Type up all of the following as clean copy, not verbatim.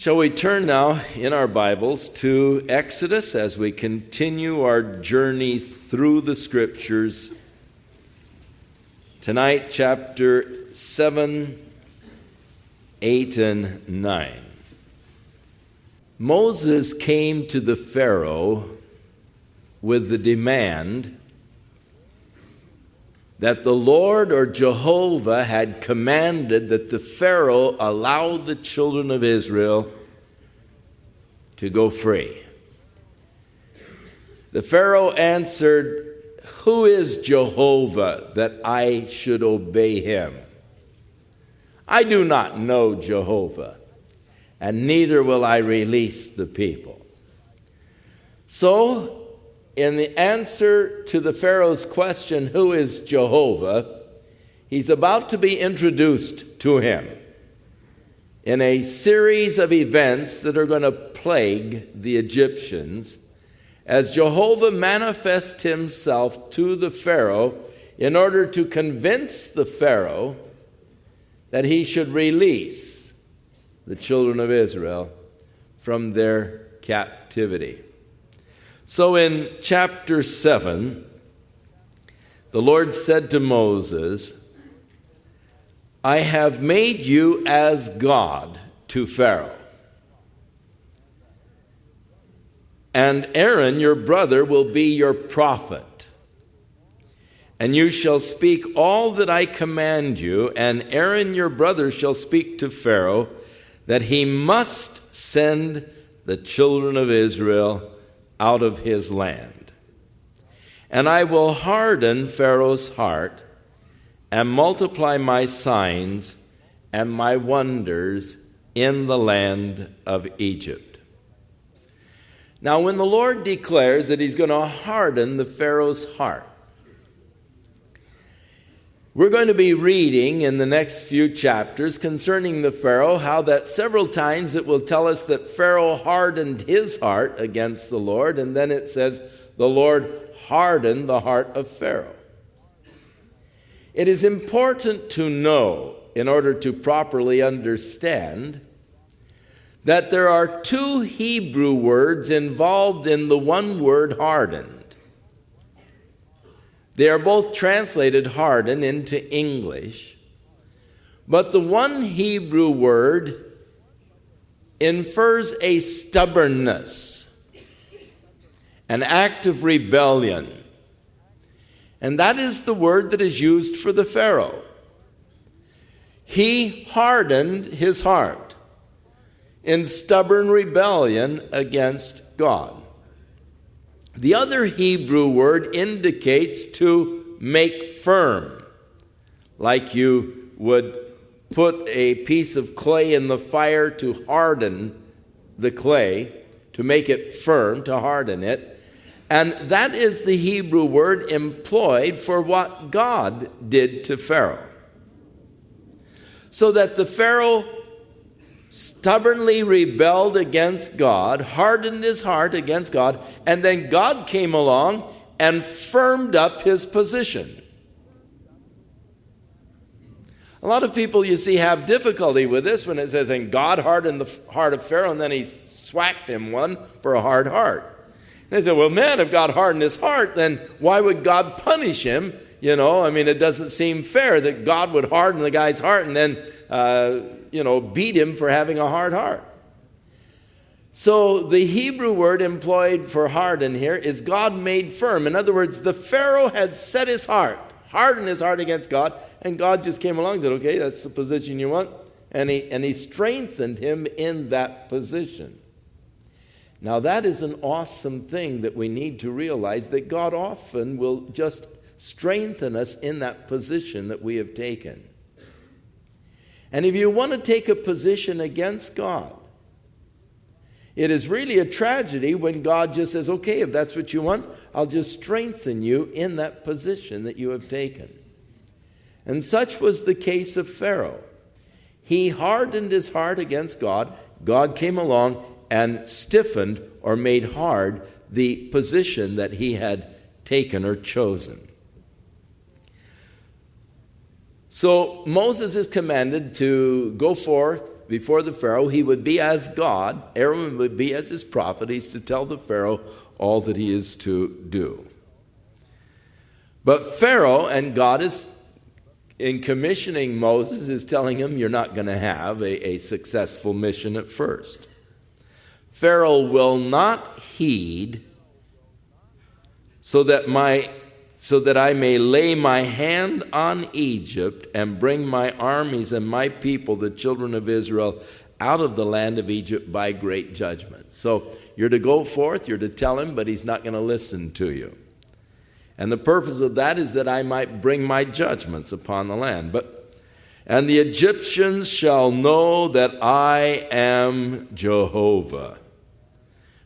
Shall we turn now in our Bibles to Exodus as we continue our journey through the Scriptures. Tonight, chapter 7, 8, and 9. Moses came to the Pharaoh with the demand that the Lord or Jehovah had commanded that the Pharaoh allow the children of Israel to go free. The Pharaoh answered, "Who is Jehovah that I should obey him? I do not know Jehovah, and neither will I release the people." So, in the answer to the Pharaoh's question, who is Jehovah, he's about to be introduced to him in a series of events that are going to plague the Egyptians as Jehovah manifests himself to the Pharaoh in order to convince the Pharaoh that he should release the children of Israel from their captivity. So in chapter 7, the Lord said to Moses, "I have made you as God to Pharaoh. And Aaron, your brother, will be your prophet. And you shall speak all that I command you, and Aaron, your brother, shall speak to Pharaoh that he must send the children of Israel out of his land. And I will harden Pharaoh's heart and multiply my signs and my wonders in the land of Egypt." Now, when the Lord declares that he's going to harden the Pharaoh's heart, we're going to be reading in the next few chapters concerning the Pharaoh, how that several times it will tell us that Pharaoh hardened his heart against the Lord, and then it says the Lord hardened the heart of Pharaoh. It is important to know, in order to properly understand, that there are two Hebrew words involved in the one word hardened. They are both translated harden into English, but the one Hebrew word infers a stubbornness, an act of rebellion. And that is the word that is used for the Pharaoh. He hardened his heart in stubborn rebellion against God. The other Hebrew word indicates to make firm, like you would put a piece of clay in the fire to harden the clay, to make it firm, to harden it. And that is the Hebrew word employed for what God did to Pharaoh. So that the Pharaoh stubbornly rebelled against God, hardened his heart against God, and then God came along and firmed up his position. A lot of people, you see, have difficulty with this when it says, and God hardened the heart of Pharaoh, and then he swacked him one for a hard heart. And they say, well, man, if God hardened his heart, then why would God punish him? It doesn't seem fair that God would harden the guy's heart and then beat him for having a hard heart. So the Hebrew word employed for harden here is God made firm. In other words, the Pharaoh had set his heart, hardened his heart against God, and God just came along and said, okay, that's the position you want. And he strengthened him in that position. Now that is an awesome thing that we need to realize, that God often will just strengthen us in that position that we have taken. And if you want to take a position against God, it is really a tragedy when God just says, okay, if that's what you want, I'll just strengthen you in that position that you have taken. And such was the case of Pharaoh. He hardened his heart against God. God came along and stiffened or made hard the position that he had taken or chosen. So Moses is commanded to go forth before the Pharaoh. He would be as God. Aaron would be as his prophet. He's to tell the Pharaoh all that he is to do. But Pharaoh, and God is, in commissioning Moses, is telling him you're not going to have a successful mission at first. Pharaoh will not heed so that I may lay my hand on Egypt and bring my armies and my people, the children of Israel, out of the land of Egypt by great judgment. So you're to go forth, you're to tell him, but he's not going to listen to you. And the purpose of that is that I might bring my judgments upon the land. And the Egyptians shall know that I am Jehovah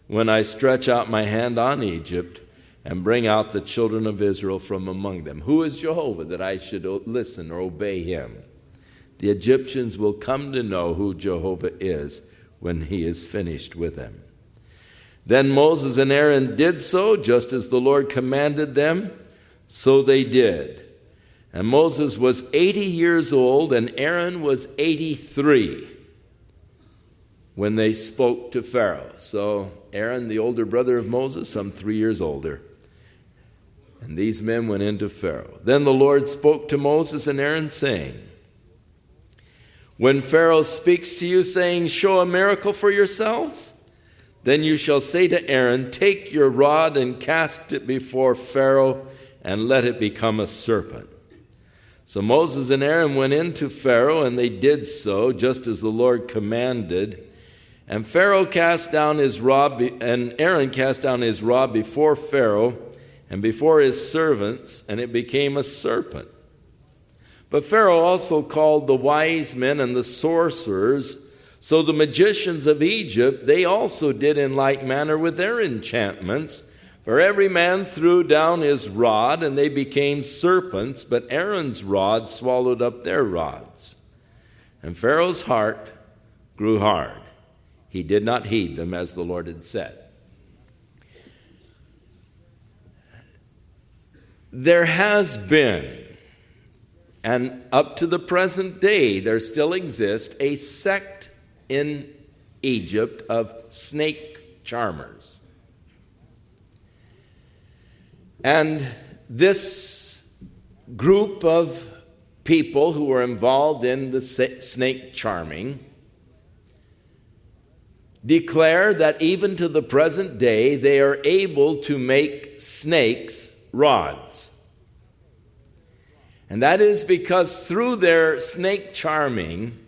when I stretch out my hand on Egypt and bring out the children of Israel from among them. Who is Jehovah that I should listen or obey him? The Egyptians will come to know who Jehovah is when he is finished with them. Then Moses and Aaron did so, just as the Lord commanded them, so they did. And Moses was 80 years old, and Aaron was 83 when they spoke to Pharaoh. So Aaron, the older brother of Moses, some 3 years older. And these men went into Pharaoh. Then the Lord spoke to Moses and Aaron, saying, when Pharaoh speaks to you, saying, show a miracle for yourselves, then you shall say to Aaron, take your rod and cast it before Pharaoh, and let it become a serpent. So Moses and Aaron went into Pharaoh, and they did so, just as the Lord commanded. And Pharaoh cast down his rod, and Aaron cast down his rod before Pharaoh and before his servants, and it became a serpent. But Pharaoh also called the wise men and the sorcerers. So the magicians of Egypt, they also did in like manner with their enchantments. For every man threw down his rod, and they became serpents, but Aaron's rod swallowed up their rods. And Pharaoh's heart grew hard. He did not heed them as the Lord had said. There has been, and up to the present day, there still exists a sect in Egypt of snake charmers. And this group of people who were involved in the snake charming declare that even to the present day they are able to make snakes rods. And that is because through their snake charming,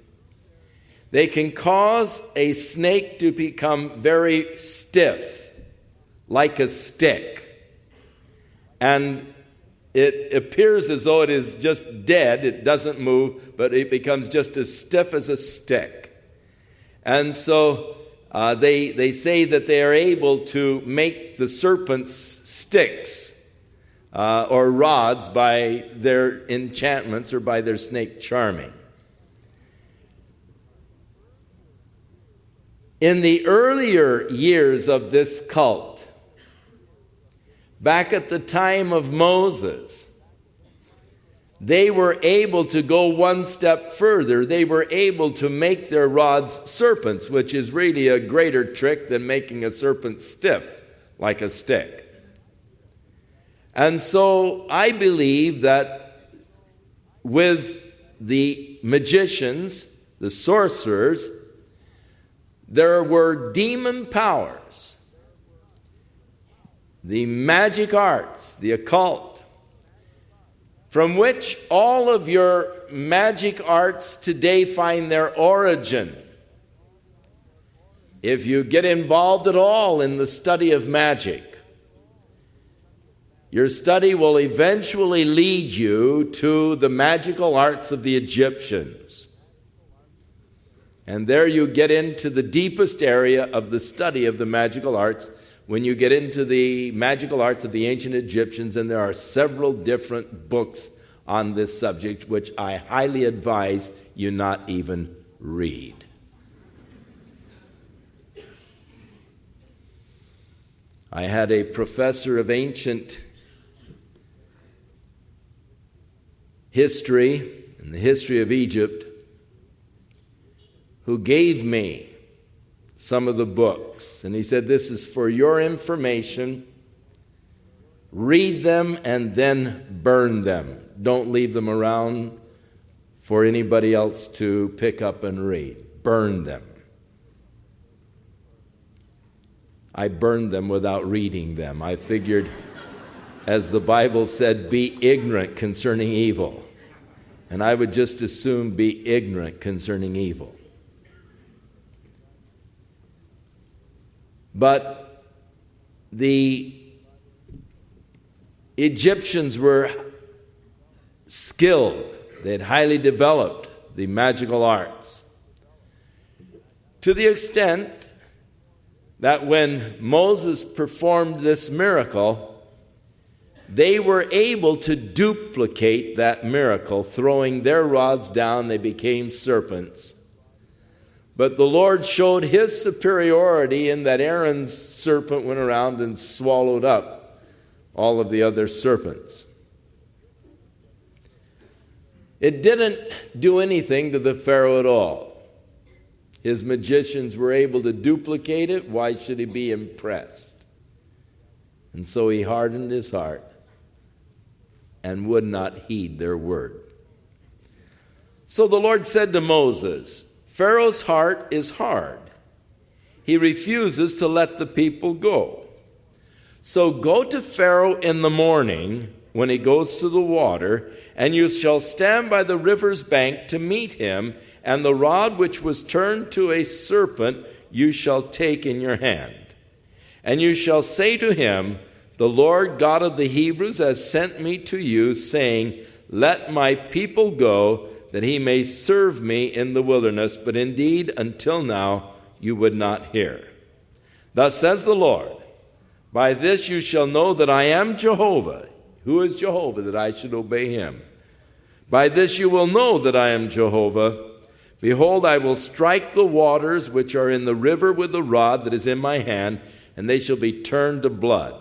they can cause a snake to become very stiff, like a stick. And it appears as though it is just dead. It doesn't move, but it becomes just as stiff as a stick. And so they say that they are able to make the serpents sticks or rods by their enchantments or by their snake charming. In the earlier years of this cult, back at the time of Moses, they were able to go one step further. They were able to make their rods serpents, which is really a greater trick than making a serpent stiff like a stick. And so I believe that with the magicians, the sorcerers, there were demon powers, the magic arts, the occult, from which all of your magic arts today find their origin. If you get involved at all in the study of magic, your study will eventually lead you to the magical arts of the Egyptians. And there you get into the deepest area of the study of the magical arts when you get into the magical arts of the ancient Egyptians, and there are several different books on this subject, which I highly advise you not even read. I had a professor of ancient history and the history of Egypt who gave me some of the books. And he said, this is for your information. Read them and then burn them. Don't leave them around for anybody else to pick up and read. Burn them. I burned them without reading them. I figured, as the Bible said, be ignorant concerning evil. And I would just as soon be ignorant concerning evil. But the Egyptians were skilled. They had highly developed the magical arts, to the extent that when Moses performed this miracle, they were able to duplicate that miracle. Throwing their rods down, they became serpents. But the Lord showed his superiority in that Aaron's serpent went around and swallowed up all of the other serpents. It didn't do anything to the Pharaoh at all. His magicians were able to duplicate it. Why should he be impressed? And so he hardened his heart and would not heed their word. So the Lord said to Moses, Pharaoh's heart is hard. He refuses to let the people go. So go to Pharaoh in the morning when he goes to the water, and you shall stand by the river's bank to meet him, and the rod which was turned to a serpent you shall take in your hand. And you shall say to him, the Lord God of the Hebrews has sent me to you, saying, let my people go, that he may serve me in the wilderness. But indeed, until now, you would not hear. Thus says the Lord, by this you shall know that I am Jehovah. Who is Jehovah, that I should obey him? By this you will know that I am Jehovah. Behold, I will strike the waters which are in the river with the rod that is in my hand, and they shall be turned to blood.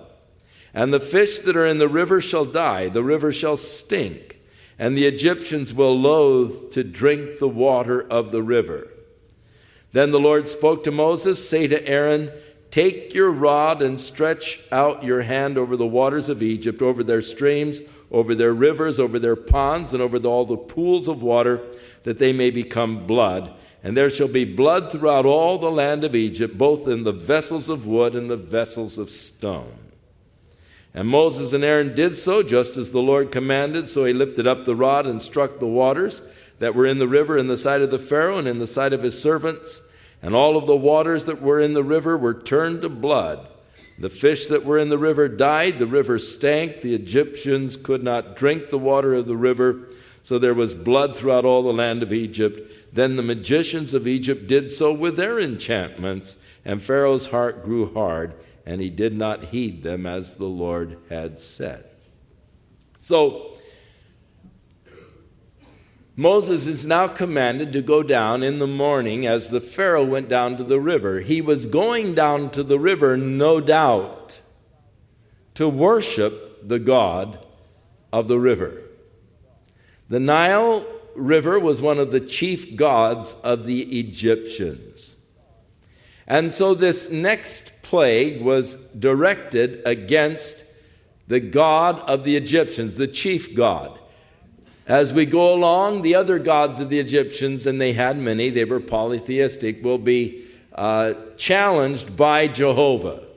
And the fish that are in the river shall die, the river shall stink, and the Egyptians will loathe to drink the water of the river. Then the Lord spoke to Moses, say to Aaron, take your rod and stretch out your hand over the waters of Egypt, over their streams, over their rivers, over their ponds, and over all the pools of water, that they may become blood. And there shall be blood throughout all the land of Egypt, both in the vessels of wood and the vessels of stone. And Moses and Aaron did so, just as the Lord commanded. So he lifted up the rod and struck the waters that were in the river in the sight of the Pharaoh and in the sight of his servants. And all of the waters that were in the river were turned to blood. The fish that were in the river died, the river stank, the Egyptians could not drink the water of the river, so there was blood throughout all the land of Egypt. Then the magicians of Egypt did so with their enchantments, and Pharaoh's heart grew hard, and he did not heed them as the Lord had said. So Moses is now commanded to go down in the morning as the Pharaoh went down to the river. He was going down to the river, no doubt, to worship the God of the river. The Nile River was one of the chief gods of the Egyptians. And so this next plague was directed against the god of the Egyptians, the chief god. As we go along, the other gods of the Egyptians, and they had many, they were polytheistic, will be challenged by Jehovah.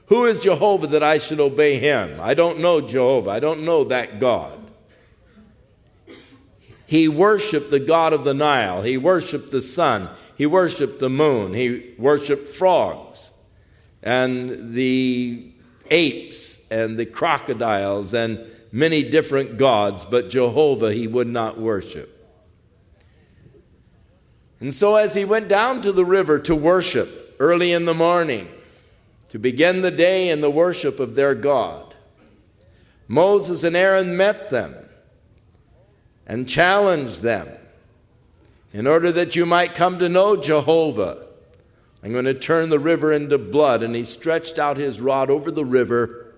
Who is Jehovah that I should obey him? I don't know Jehovah. I don't know that God. He worshiped the god of the Nile. He worshiped the sun. He worshiped the moon. He worshiped frogs and the apes and the crocodiles and many different gods, but Jehovah he would not worship. And so as he went down to the river to worship early in the morning, to begin the day in the worship of their God, Moses and Aaron met them and challenged them. In order that you might come to know Jehovah, I'm going to turn the river into blood. And he stretched out his rod over the river,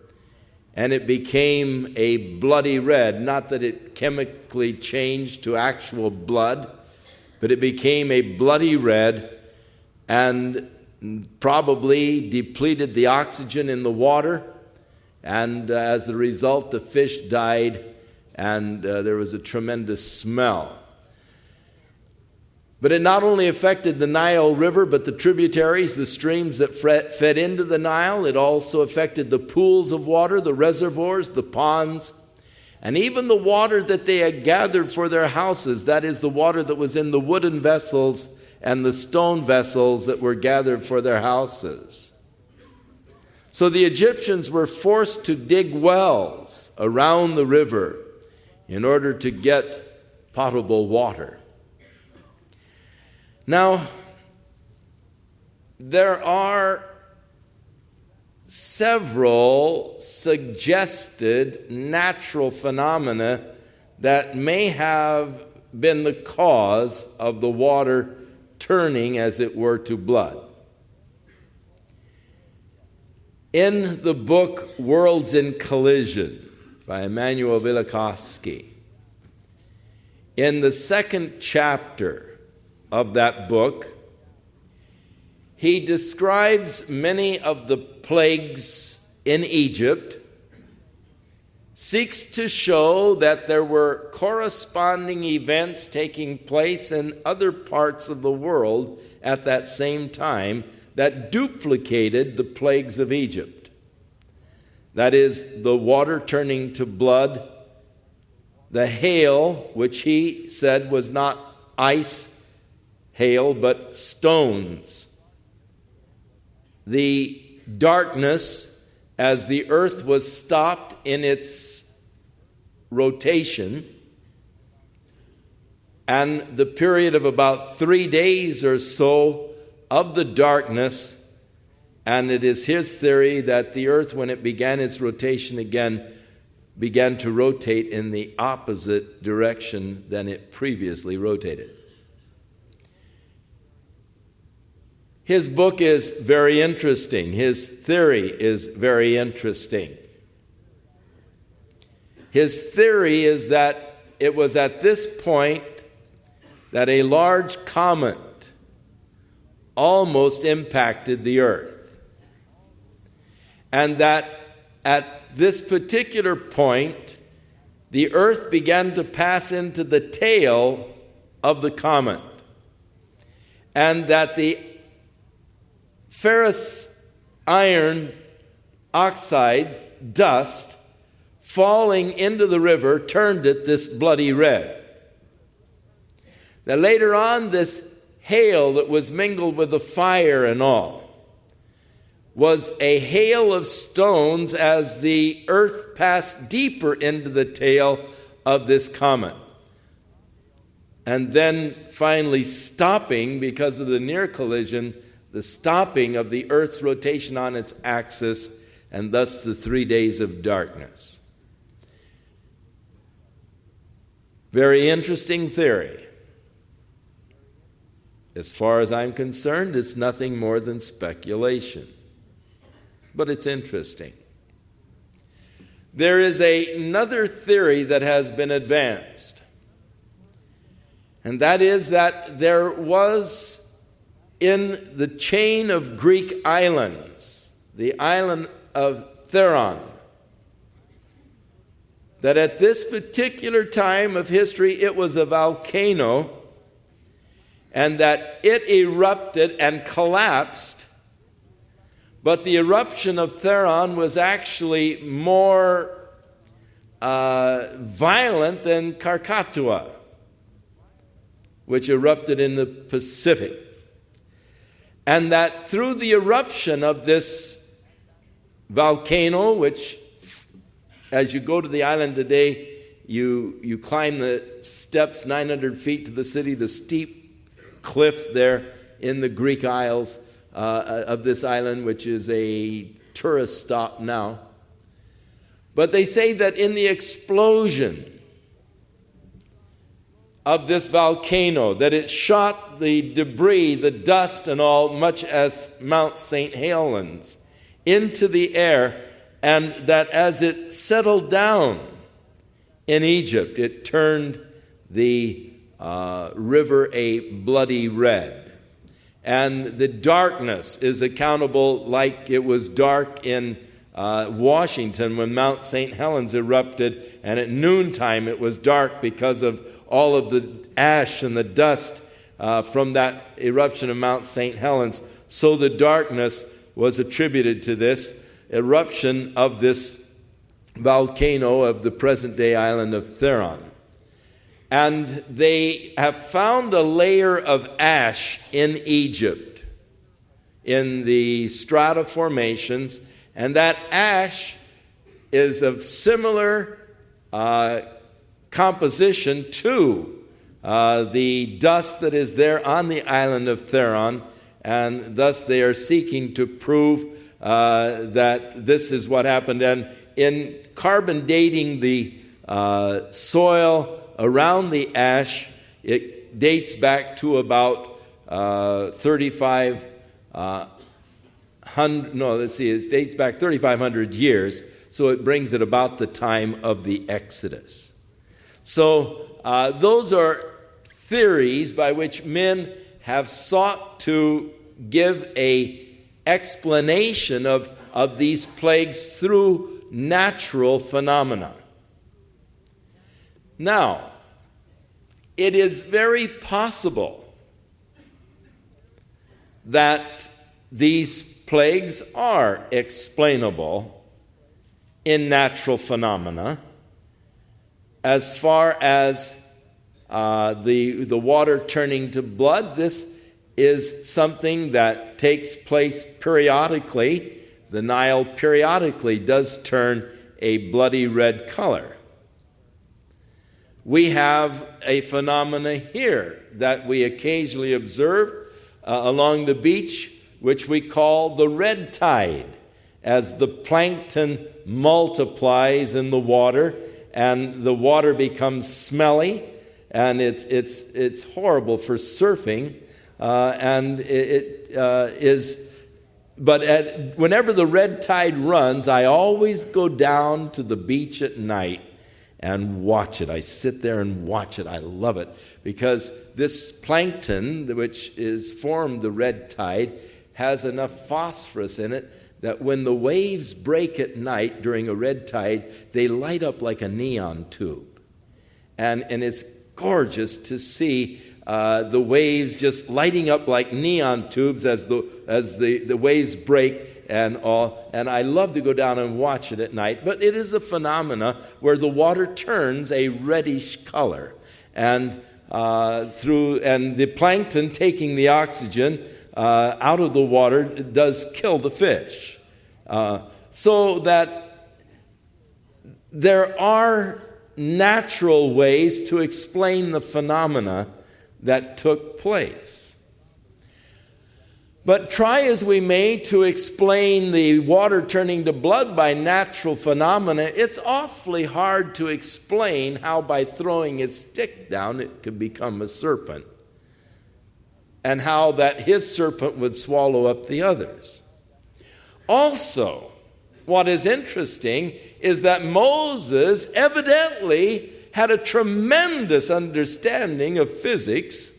and it became a bloody red. Not that it chemically changed to actual blood, but it became a bloody red and probably depleted the oxygen in the water, and as a result, the fish died, and there was a tremendous smell. But it not only affected the Nile River, but the tributaries, the streams that fed into the Nile. It also affected the pools of water, the reservoirs, the ponds, and even the water that they had gathered for their houses. That is, the water that was in the wooden vessels and the stone vessels that were gathered for their houses. So the Egyptians were forced to dig wells around the river in order to get potable water. Now, there are several suggested natural phenomena that may have been the cause of the water turning, as it were, to blood. In the book Worlds in Collision by Emanuel Velikovsky, in the second chapter of that book, he describes many of the plagues in Egypt, seeks to show that there were corresponding events taking place in other parts of the world at that same time that duplicated the plagues of Egypt. That is, the water turning to blood, the hail, which he said was not ice hail, but stones. The darkness as the earth was stopped in its rotation, and the period of about 3 days or so of the darkness, and it is his theory that the earth, when it began its rotation again, began to rotate in the opposite direction than it previously rotated. His book is very interesting. His theory is very interesting. His theory is that it was at this point that a large comet almost impacted the earth, and that at this particular point, the earth began to pass into the tail of the comet, and that the ferrous iron oxide dust falling into the river turned it this bloody red. Now later on, this hail that was mingled with the fire and all was a hail of stones as the earth passed deeper into the tail of this comet, and then finally stopping because of the near collision, the stopping of the earth's rotation on its axis, and thus the 3 days of darkness. Very interesting theory. As far as I'm concerned, it's nothing more than speculation, but it's interesting. There is another theory that has been advanced, and that is that there was in the chain of Greek islands, the island of Theron, that at this particular time of history it was a volcano, and that it erupted and collapsed, but the eruption of Theron was actually more violent than Krakatoa, which erupted in the Pacific. And that through the eruption of this volcano, which as you go to the island today, you climb the steps 900 feet to the city, the steep cliff there in the Greek Isles of this island, which is a tourist stop now. But they say that in the explosion of this volcano, that it shot the debris, the dust and all, much as Mount St. Helens, into the air, and that as it settled down in Egypt, it turned the river a bloody red. And the darkness is accountable like it was dark in Washington when Mount St. Helens erupted, and at noontime it was dark because of all of the ash and the dust from that eruption of Mount St. Helens. So the darkness was attributed to this eruption of this volcano of the present-day island of Theron. And they have found a layer of ash in Egypt, in the strata formations, and that ash is of similar composition to the dust that is there on the island of Theron, and thus they are seeking to prove that this is what happened. And in carbon dating the soil around the ash, it dates back to about 3,500 years, so it brings it about the time of the Exodus. So those are theories by which men have sought to give a explanation of these plagues through natural phenomena. Now, it is very possible that these plagues are explainable in natural phenomena, as far as the water turning to blood. This is something that takes place periodically. The Nile periodically does turn a bloody red color. We have a phenomena here that we occasionally observe along the beach, which we call the red tide, as the plankton multiplies in the water and the water becomes smelly, and it's horrible for surfing, and it is. But whenever the red tide runs, I always go down to the beach at night and watch it. I sit there and watch it. I love it, because this plankton, which is formed the red tide, has enough phosphorus in it that when the waves break at night during a red tide, they light up like a neon tube. And it's gorgeous to see the waves just lighting up like neon tubes as the waves break and all. And I love to go down and watch it at night. But it is a phenomena where the water turns a reddish color, and the plankton taking the oxygen out of the water does kill the fish. So that there are natural ways to explain the phenomena that took place. But try as we may to explain the water turning to blood by natural phenomena, it's awfully hard to explain how by throwing his stick down it could become a serpent, and how that his serpent would swallow up the others. Also, what is interesting is that Moses evidently had a tremendous understanding of physics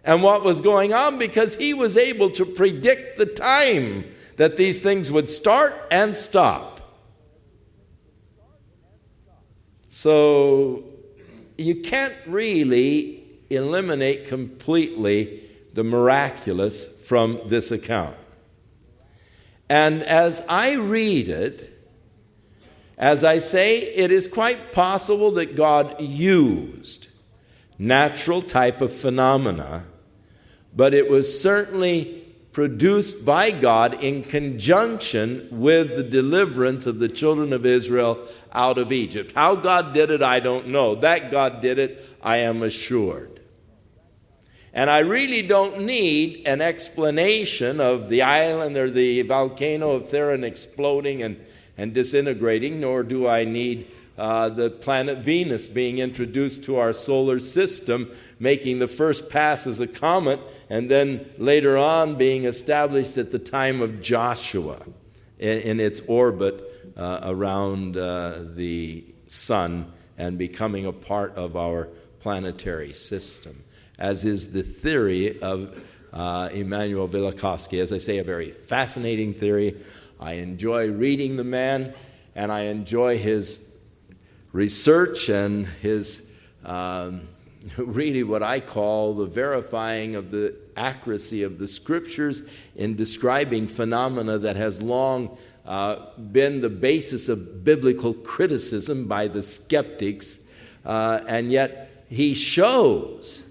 and what was going on, because he was able to predict the time that these things would start and stop. So you can't really eliminate completely the miraculous from this account. And as I read it, as I say, it is quite possible that God used natural type of phenomena, but it was certainly produced by God in conjunction with the deliverance of the children of Israel out of Egypt. How God did it, I don't know. That God did it, I am assured. And I really don't need an explanation of the island or the volcano of Theron exploding and disintegrating, nor do I need the planet Venus being introduced to our solar system, making the first pass as a comet, and then later on being established at the time of Joshua in its orbit around the sun and becoming a part of our planetary system, as is the theory of Immanuel Velikovsky. As I say, a very fascinating theory. I enjoy reading the man, and I enjoy his research and his really what I call the verifying of the accuracy of the Scriptures in describing phenomena that has long been the basis of biblical criticism by the skeptics, and yet he shows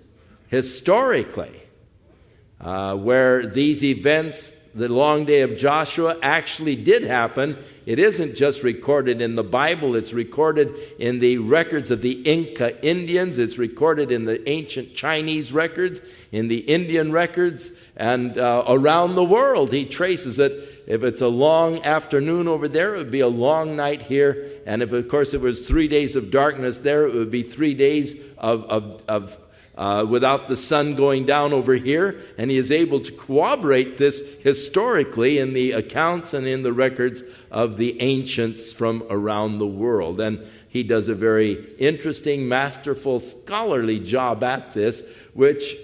historically where these events, the long day of Joshua, actually did happen. It isn't just recorded in the Bible. It's recorded in the records of the Inca Indians. It's recorded in the ancient Chinese records, in the Indian records, and around the world. He traces it. If it's a long afternoon over there, it would be a long night here. And if, of course, it was 3 days of darkness there, it would be 3 days of without the sun going down over here, and he is able to corroborate this historically in the accounts and in the records of the ancients from around the world. And he does a very interesting, masterful, scholarly job at this, which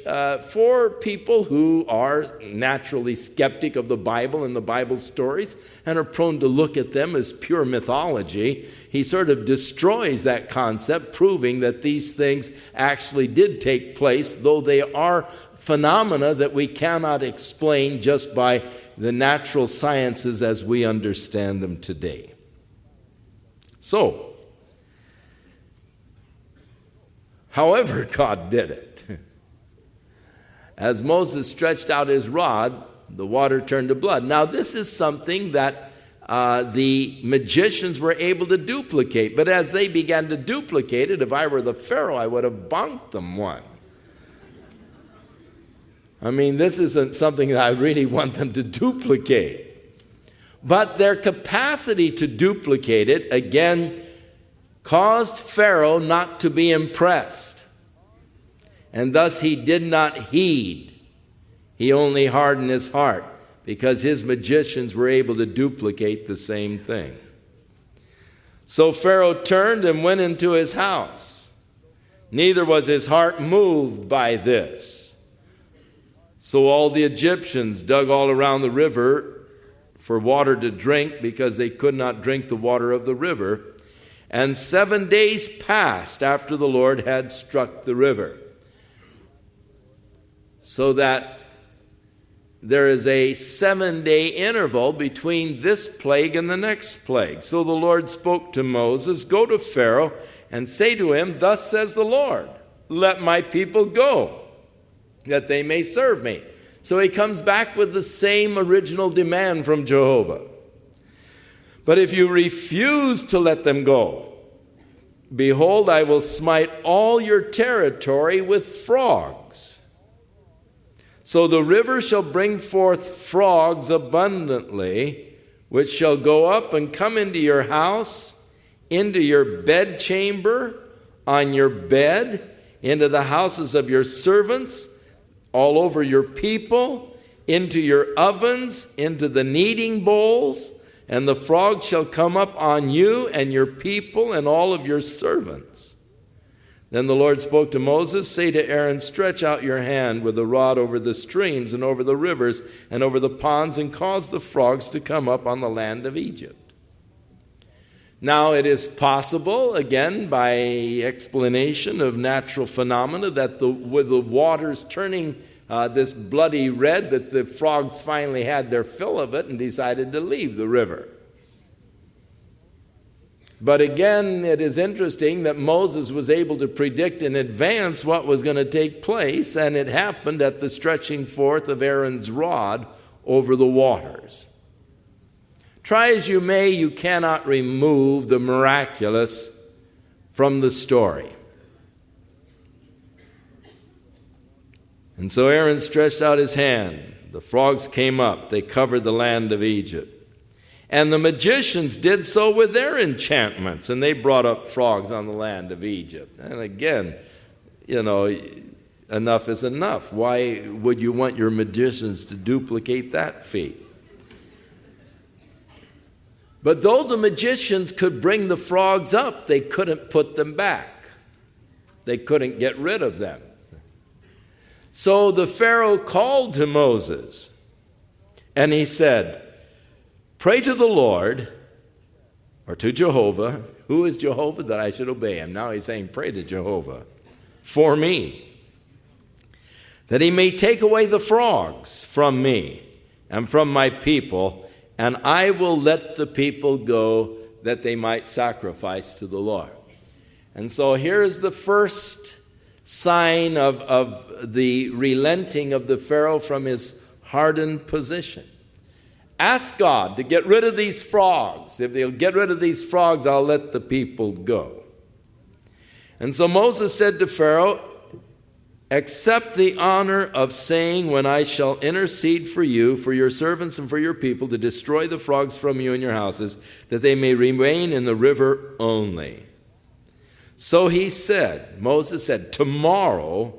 for people who are naturally skeptic of the Bible and the Bible stories and are prone to look at them as pure mythology, he sort of destroys that concept, proving that these things actually did take place, though they are phenomena that we cannot explain just by the natural sciences as we understand them today. So, however God did it, as Moses stretched out his rod, the water turned to blood. Now, this is something that the magicians were able to duplicate. But as they began to duplicate it, if I were the Pharaoh, I would have bonked them one. I mean, this isn't something that I really want them to duplicate. But their capacity to duplicate it, again, caused Pharaoh not to be impressed. And thus he did not heed. He only hardened his heart, because his magicians were able to duplicate the same thing. So Pharaoh turned and went into his house. Neither was his heart moved by this. So all the Egyptians dug all around the river for water to drink, because they could not drink the water of the river. And 7 days passed after the Lord had struck the river. So that there is a 7-day interval between this plague and the next plague. So the Lord spoke to Moses, "Go to Pharaoh and say to him, 'Thus says the Lord, let my people go, that they may serve me.'" So he comes back with the same original demand from Jehovah. "But if you refuse to let them go, behold, I will smite all your territory with frogs. So the river shall bring forth frogs abundantly, which shall go up and come into your house, into your bedchamber, on your bed, into the houses of your servants, all over your people, into your ovens, into the kneading bowls, and the frogs shall come up on you and your people and all of your servants." Then the Lord spoke to Moses, "Say to Aaron, stretch out your hand with the rod over the streams and over the rivers and over the ponds, and cause the frogs to come up on the land of Egypt." Now it is possible, again, by explanation of natural phenomena, that with the waters turning this bloody red, that the frogs finally had their fill of it and decided to leave the river. But again, it is interesting that Moses was able to predict in advance what was going to take place, and it happened at the stretching forth of Aaron's rod over the waters. Try as you may, you cannot remove the miraculous from the story. And so Aaron stretched out his hand. The frogs came up. They covered the land of Egypt. And the magicians did so with their enchantments, and they brought up frogs on the land of Egypt. And again, enough is enough. Why would you want your magicians to duplicate that feat? But though the magicians could bring the frogs up, they couldn't put them back. They couldn't get rid of them. So the Pharaoh called to Moses, and he said, "Pray to the Lord," or to Jehovah. Who is Jehovah that I should obey him? Now he's saying, pray to Jehovah for me, that he may take away the frogs from me and from my people, and I will let the people go that they might sacrifice to the Lord. And so here is the first sign of the relenting of the Pharaoh from his hardened position. Ask God to get rid of these frogs. If they'll get rid of these frogs, I'll let the people go. And so Moses said to Pharaoh, "Accept the honor of saying, when I shall intercede for you, for your servants and for your people, to destroy the frogs from you and your houses, that they may remain in the river only." So he said, Moses said, "Tomorrow,"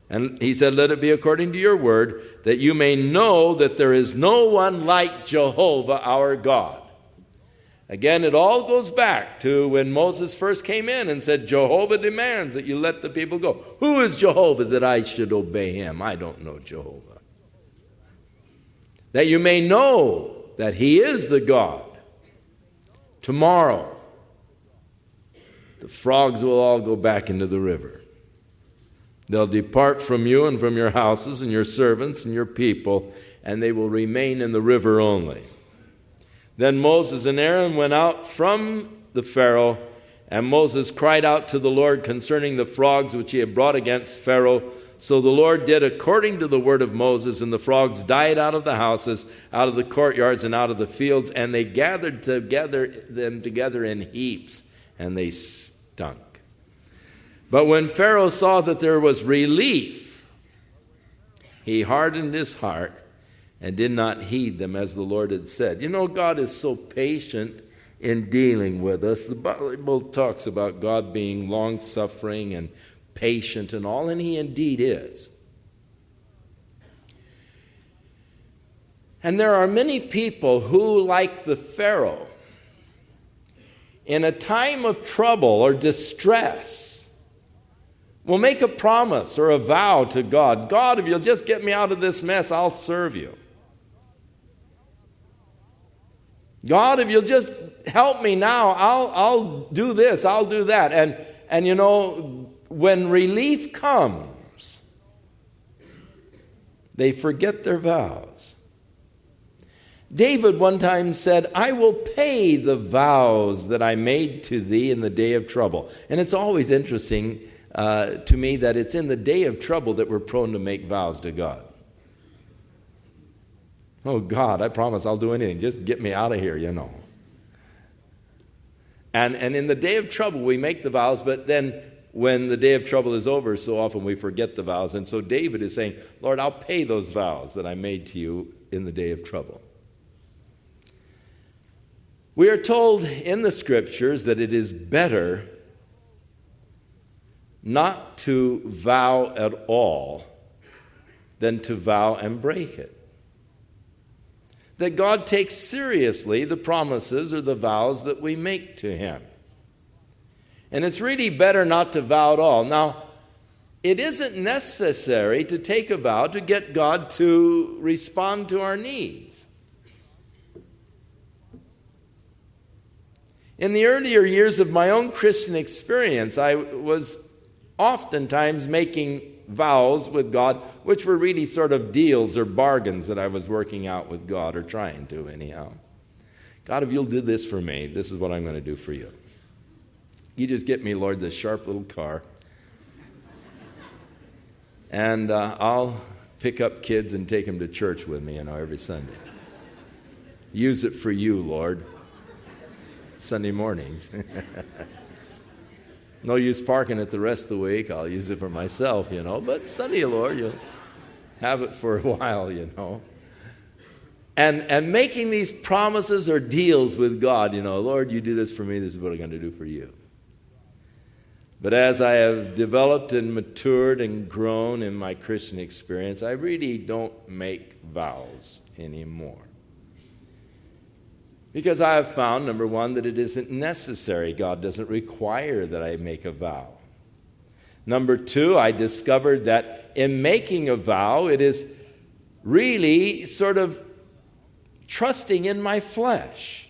and he said, "Let it be according to your word, that you may know that there is no one like Jehovah our God." Again, it all goes back to when Moses first came in and said, Jehovah demands that you let the people go. Who is Jehovah that I should obey him? I don't know Jehovah. That you may know that he is the God. Tomorrow, the frogs will all go back into the river. They'll depart from you and from your houses and your servants and your people, and they will remain in the river only. Then Moses and Aaron went out from the Pharaoh, and Moses cried out to the Lord concerning the frogs which he had brought against Pharaoh. So the Lord did according to the word of Moses, and the frogs died out of the houses, out of the courtyards, and out of the fields, and they gathered them together in heaps, and they stunk. But when Pharaoh saw that there was relief, he hardened his heart and did not heed them as the Lord had said. You know, God is so patient in dealing with us. The Bible talks about God being long-suffering and patient and all, and he indeed is. And there are many people who, like the Pharaoh, in a time of trouble or distress, will make a promise or a vow to God. God, if you'll just get me out of this mess, I'll serve you. God, if you'll just help me now, I'll do this, I'll do that. And you know, when relief comes, they forget their vows. David one time said, "I will pay the vows that I made to thee in the day of trouble." And it's always interesting to me that it's in the day of trouble that we're prone to make vows to God. Oh, God, I promise I'll do anything. Just get me out of here, you know. And in the day of trouble, we make the vows, but then when the day of trouble is over, so often we forget the vows. And so David is saying, Lord, I'll pay those vows that I made to you in the day of trouble. We are told in the Scriptures that it is better not to vow at all than to vow and break it. That God takes seriously the promises or the vows that we make to him. And it's really better not to vow at all. Now, it isn't necessary to take a vow to get God to respond to our needs. In the earlier years of my own Christian experience, I was oftentimes making vows with God, which were really sort of deals or bargains that I was working out with God, or trying to anyhow. God, if you'll do this for me, this is what I'm going to do for you. You just get me, Lord, this sharp little car, and I'll pick up kids and take them to church with me, every Sunday. Use it for you, Lord. Sunday mornings. No use parking it the rest of the week. I'll use it for myself, But Sunday, Lord, you'll have it for a while, And making these promises or deals with God, Lord, you do this for me, this is what I'm going to do for you. But as I have developed and matured and grown in my Christian experience, I really don't make vows anymore. Because I have found, number one, that it isn't necessary. God doesn't require that I make a vow. Number two, I discovered that in making a vow, it is really sort of trusting in my flesh.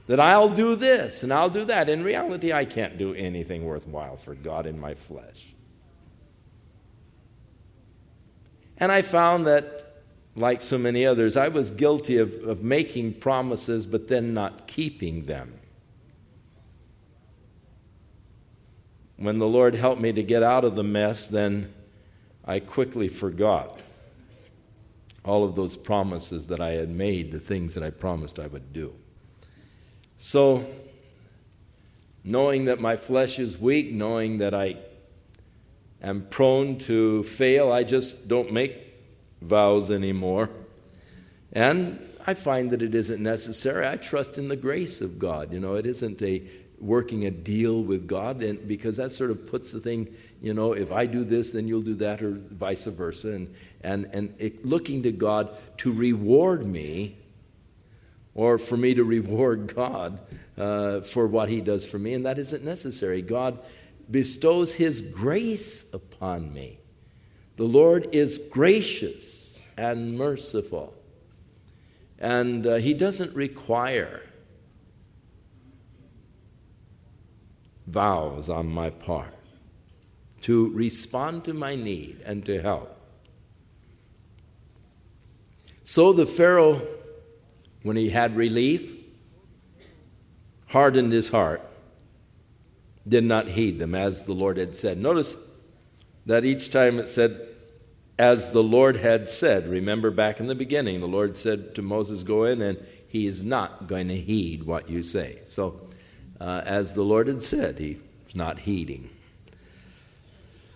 That I'll do this and I'll do that. In reality, I can't do anything worthwhile for God in my flesh. And I found that, like so many others, I was guilty of making promises but then not keeping them. When the Lord helped me to get out of the mess, then I quickly forgot all of those promises that I had made, the things that I promised I would do. So, knowing that my flesh is weak, knowing that I am prone to fail, I just don't make vows anymore. And I find that it isn't necessary. I trust in the grace of God. It isn't working a deal with God, and because that sort of puts the thing, if I do this, then you'll do that, or vice versa, and looking to God to reward me, or for me to reward God for what He does for me, and that isn't necessary. God bestows His grace upon me. The Lord is gracious and merciful, and He doesn't require vows on my part to respond to my need and to help. So the Pharaoh, when he had relief, hardened his heart, did not heed them, as the Lord had said. Notice that each time it said, as the Lord had said. Remember back in the beginning, the Lord said to Moses, go in, and he is not going to heed what you say. So, as the Lord had said, he's not heeding.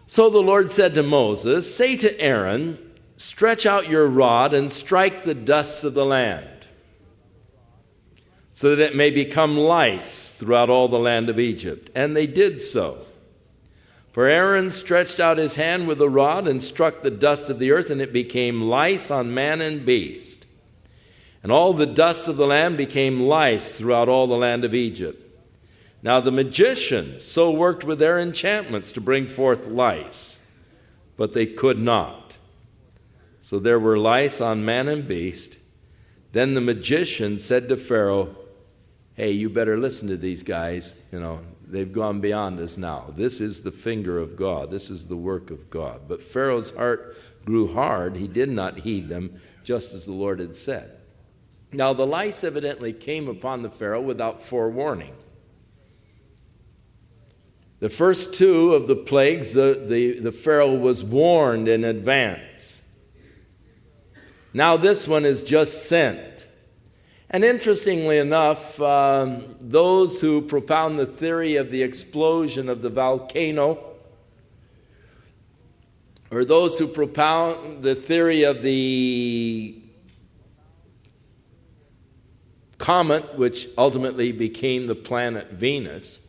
So the Lord said to Moses, say to Aaron, stretch out your rod and strike the dust of the land, so that it may become lice throughout all the land of Egypt. And they did so. For Aaron stretched out his hand with the rod and struck the dust of the earth, and it became lice on man and beast. And all the dust of the land became lice throughout all the land of Egypt. Now the magicians so worked with their enchantments to bring forth lice, but they could not. So there were lice on man and beast. Then the magician said to Pharaoh, hey, you better listen to these guys. They've gone beyond us now. This is the finger of God. This is the work of God. But Pharaoh's heart grew hard. He did not heed them, just as the Lord had said. Now the lice evidently came upon the Pharaoh without forewarning. The first two of the plagues, the Pharaoh was warned in advance. Now this one is just sent. And interestingly enough, those who propound the theory of the explosion of the volcano, or those who propound the theory of the comet, which ultimately became the planet Venus,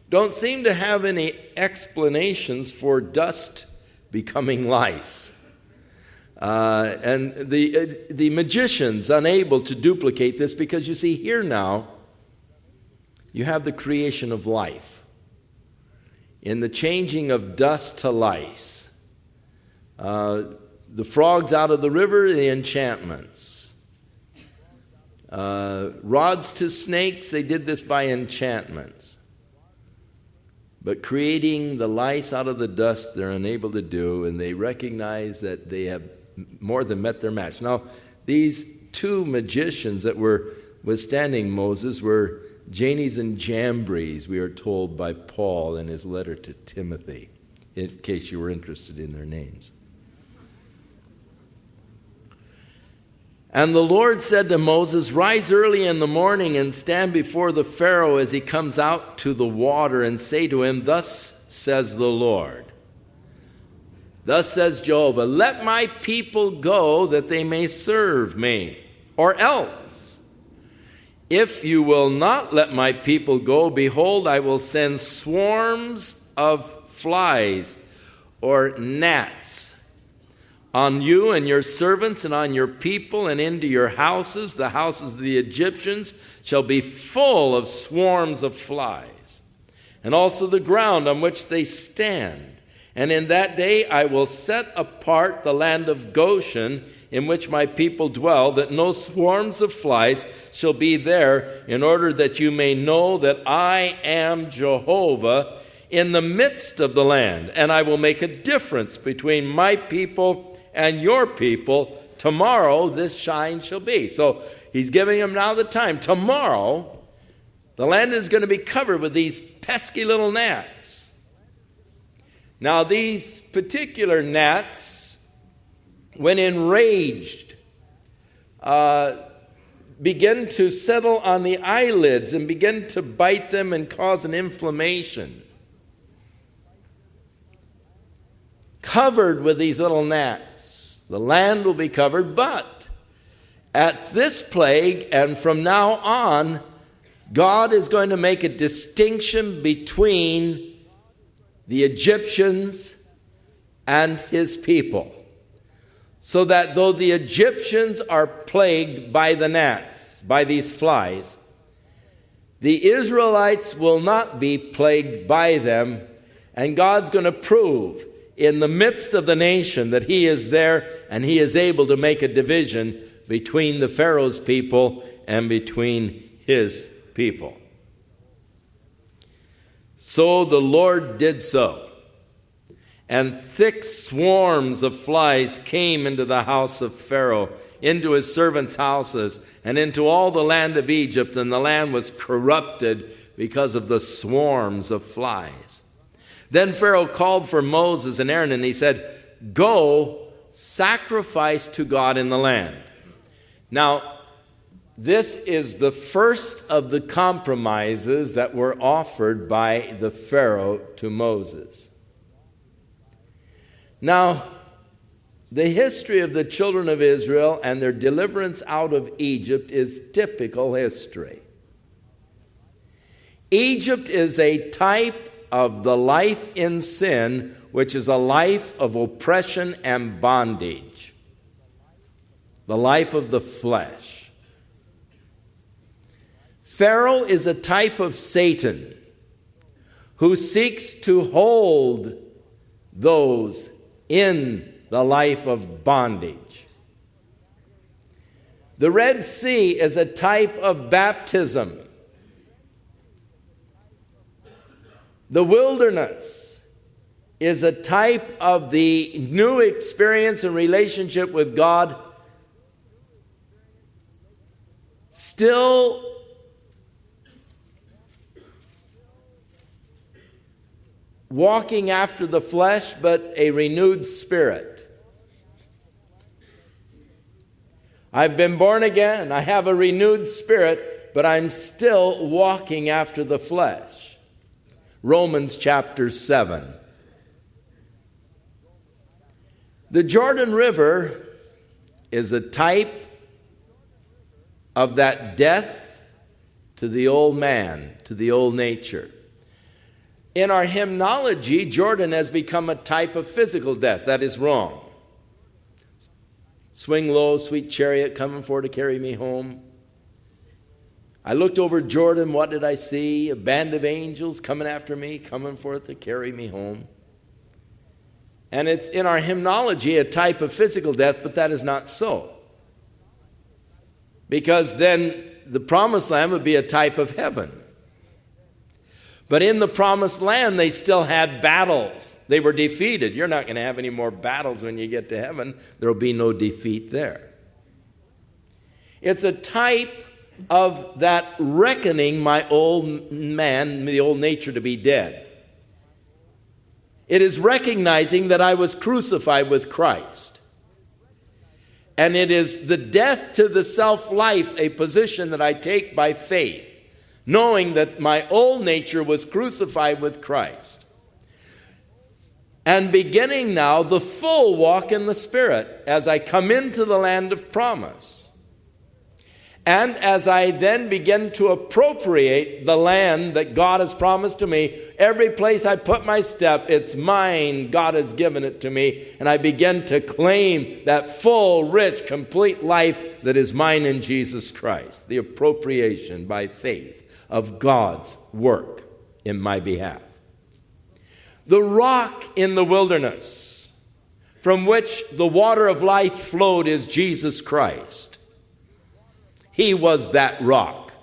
don't seem to have any explanations for dust becoming lice. And the magicians unable to duplicate this, because you see here now, you have the creation of life in the changing of dust to lice. The frogs out of the river, the enchantments. Rods to snakes, they did this by enchantments. But creating the lice out of the dust, they're unable to do, and they recognize that they have more than met their match. Now, these two magicians that were withstanding Moses were Jannes and Jambres, we are told by Paul in his letter to Timothy, in case you were interested in their names. And the Lord said to Moses, rise early in the morning and stand before the Pharaoh as he comes out to the water, and say to him, thus says the Lord. Thus says Jehovah, let my people go that they may serve me. Or else, if you will not let my people go, behold, I will send swarms of flies or gnats on you and your servants and on your people, and into your houses. The houses of the Egyptians shall be full of swarms of flies. and also the ground on which they stand. And in that day I will set apart the land of Goshen, in which my people dwell, that no swarms of flies shall be there, in order that you may know that I am Jehovah in the midst of the land. And I will make a difference between my people and your people. Tomorrow this shine shall be. So he's giving them now the time. Tomorrow the land is going to be covered with these pesky little gnats. Now these particular gnats, when enraged, begin to settle on the eyelids and begin to bite them and cause an inflammation. Covered with these little gnats. The land will be covered, but at this plague and from now on, God is going to make a distinction between the Egyptians and his people. So that though the Egyptians are plagued by the gnats, by these flies, the Israelites will not be plagued by them. And God's going to prove in the midst of the nation that he is there and he is able to make a division between the Pharaoh's people and between his people. So the Lord did so. And thick swarms of flies came into the house of Pharaoh, into his servants' houses, and into all the land of Egypt, and the land was corrupted because of the swarms of flies. Then Pharaoh called for Moses and Aaron, and he said, "Go, sacrifice to God in the land." Now, this is the first of the compromises that were offered by the Pharaoh to Moses. Now, the history of the children of Israel and their deliverance out of Egypt is typical history. Egypt is a type of the life in sin, which is a life of oppression and bondage, the life of the flesh. Pharaoh is a type of Satan who seeks to hold those in the life of bondage. The Red Sea is a type of baptism. The wilderness is a type of the new experience and relationship with God, still walking after the flesh, but a renewed spirit. I've been born again and I have a renewed spirit, but I'm still walking after the flesh. Romans chapter 7. The Jordan River is a type of that death to the old man, to the old nature. In our hymnology, Jordan has become a type of physical death. That is wrong. Swing low, sweet chariot, coming for to carry me home. I looked over Jordan, what did I see? A band of angels coming after me, coming forth to carry me home. And it's in our hymnology a type of physical death, but that is not so. Because then the promised land would be a type of heaven. But in the promised land, they still had battles. They were defeated. You're not going to have any more battles when you get to heaven. There will be no defeat there. It's a type of that reckoning my old man, the old nature to be dead. It is recognizing that I was crucified with Christ. And it is the death to the self-life, a position that I take by faith, knowing that my old nature was crucified with Christ. And beginning now the full walk in the Spirit as I come into the land of promise. And as I then begin to appropriate the land that God has promised to me, every place I put my step, it's mine. God has given it to me. And I begin to claim that full, rich, complete life that is mine in Jesus Christ. The appropriation by faith of God's work in my behalf. The rock in the wilderness from which the water of life flowed is Jesus Christ. He was that rock.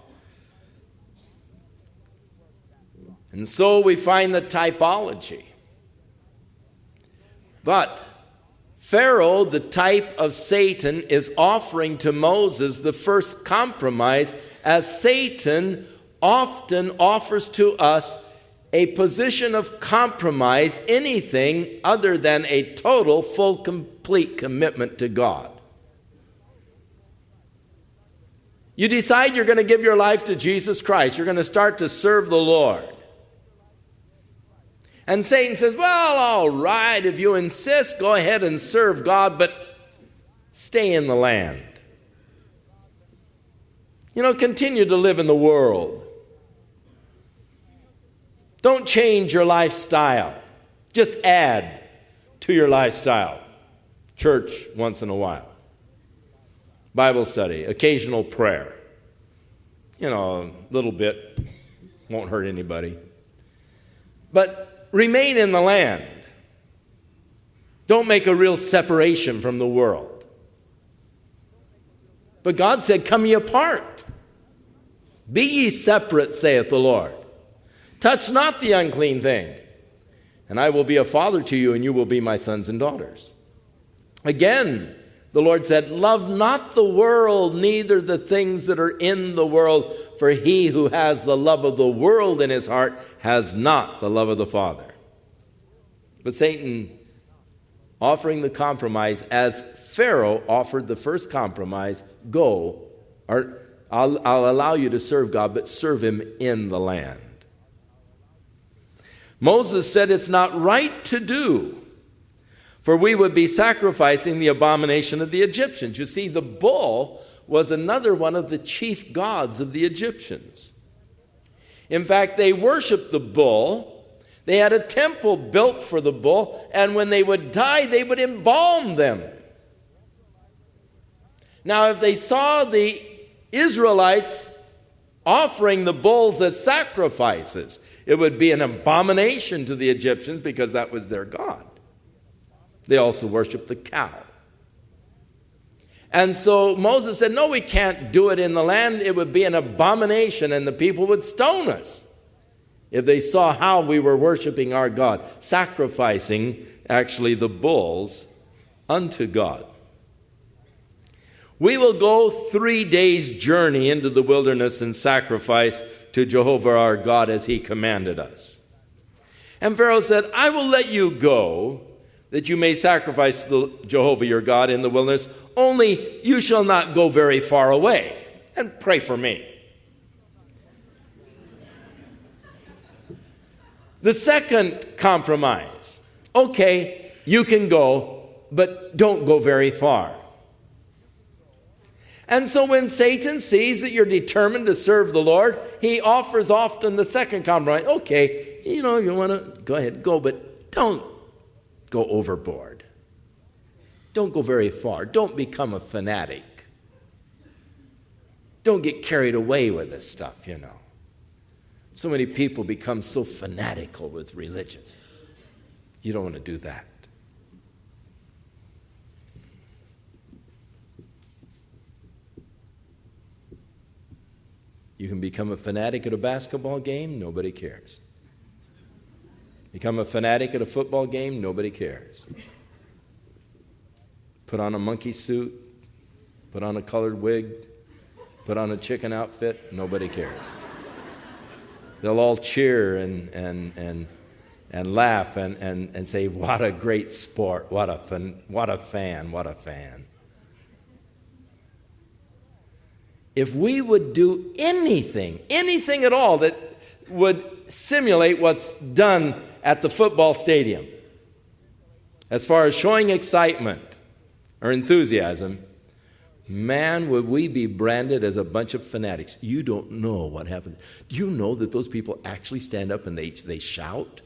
And so we find the typology. But Pharaoh, the type of Satan, is offering to Moses the first compromise, as Satan often offers to us a position of compromise, anything other than a total, full, complete commitment to God. You decide you're going to give your life to Jesus Christ. You're going to start to serve the Lord. And Satan says, well, all right, if you insist, go ahead and serve God, but stay in the land. Continue to live in the world. Don't change your lifestyle. Just add to your lifestyle. Church once in a while. Bible study, occasional prayer. A little bit, won't hurt anybody. But remain in the land. Don't make a real separation from the world. But God said, come ye apart. Be ye separate, saith the Lord. Touch not the unclean thing, and I will be a father to you, and you will be my sons and daughters. Again, the Lord said, love not the world, neither the things that are in the world, for he who has the love of the world in his heart has not the love of the Father. But Satan, offering the compromise, as Pharaoh offered the first compromise, go, or I'll allow you to serve God, but serve him in the land. Moses said it's not right to do, for we would be sacrificing the abomination of the Egyptians. You see, the bull was another one of the chief gods of the Egyptians. In fact, they worshiped the bull. They had a temple built for the bull, and when they would die, they would embalm them. Now, if they saw the Israelites offering the bulls as sacrifices, it would be an abomination to the Egyptians because that was their god. They also worshiped the cow. And so Moses said, no, we can't do it in the land. It would be an abomination, and the people would stone us if they saw how we were worshiping our God, sacrificing actually the bulls unto God. We will go 3 days' journey into the wilderness and sacrifice to Jehovah our God as he commanded us. And Pharaoh said, I will let you go, that you may sacrifice to Jehovah your God in the wilderness, only you shall not go very far away, and pray for me. The second compromise, okay, you can go, but don't go very far. And so when Satan sees that you're determined to serve the Lord, he offers often the second compromise. Okay, you want to go ahead, go, but don't go overboard. Don't go very far. Don't become a fanatic. Don't get carried away with this stuff, So many people become so fanatical with religion. You don't want to do that. You can become a fanatic at a basketball game, nobody cares. Become a fanatic at a football game, nobody cares. Put on a monkey suit, put on a colored wig, put on a chicken outfit, nobody cares. They'll all cheer and laugh and say, what a great sport, what a fan. If we would do anything at all that would simulate what's done at the football stadium, as far as showing excitement or enthusiasm, man, would we be branded as a bunch of fanatics. You don't know what happens. Do you know that those people actually stand up and they shout?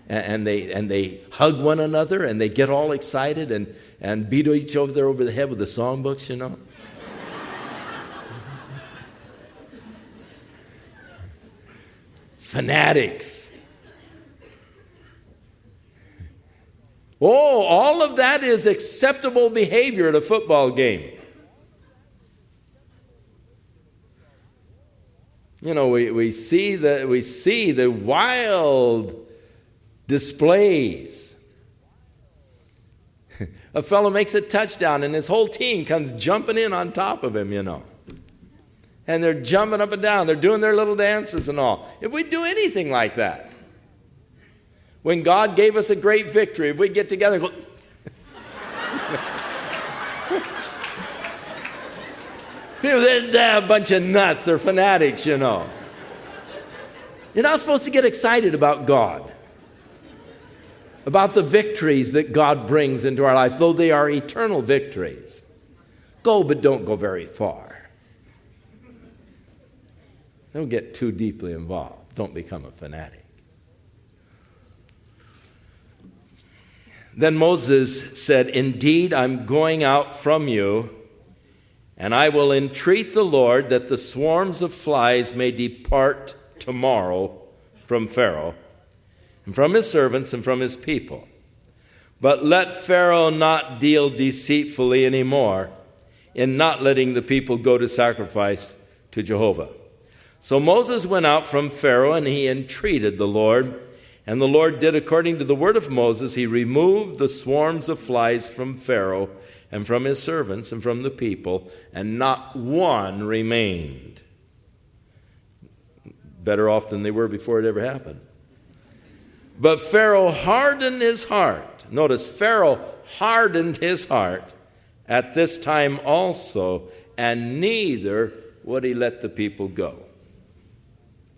And they hug one another and they get all excited and beat each other over the head with the songbooks, fanatics. Oh, all of that is acceptable behavior at a football game. You know, we see the wild displays. A fellow makes a touchdown and his whole team comes jumping in on top of him, you know. And they're jumping up and down. They're doing their little dances and all. If we do anything like that, when God gave us a great victory, if we get together and go, they're a bunch of nuts. They're fanatics, you know. You're not supposed to get excited about God, about the victories that God brings into our life, though they are eternal victories. Go, but don't go very far. Don't get too deeply involved. Don't become a fanatic. Then Moses said, "Indeed, I'm going out from you, and I will entreat the Lord that the swarms of flies may depart tomorrow from Pharaoh, and from his servants, and from his people. But let Pharaoh not deal deceitfully anymore in not letting the people go to sacrifice to Jehovah." So Moses went out from Pharaoh, and he entreated the Lord. And the Lord did according to the word of Moses. He removed the swarms of flies from Pharaoh and from his servants and from the people, and not one remained. Better off than they were before it ever happened. But Pharaoh hardened his heart. Notice, Pharaoh hardened his heart at this time also, and neither would he let the people go.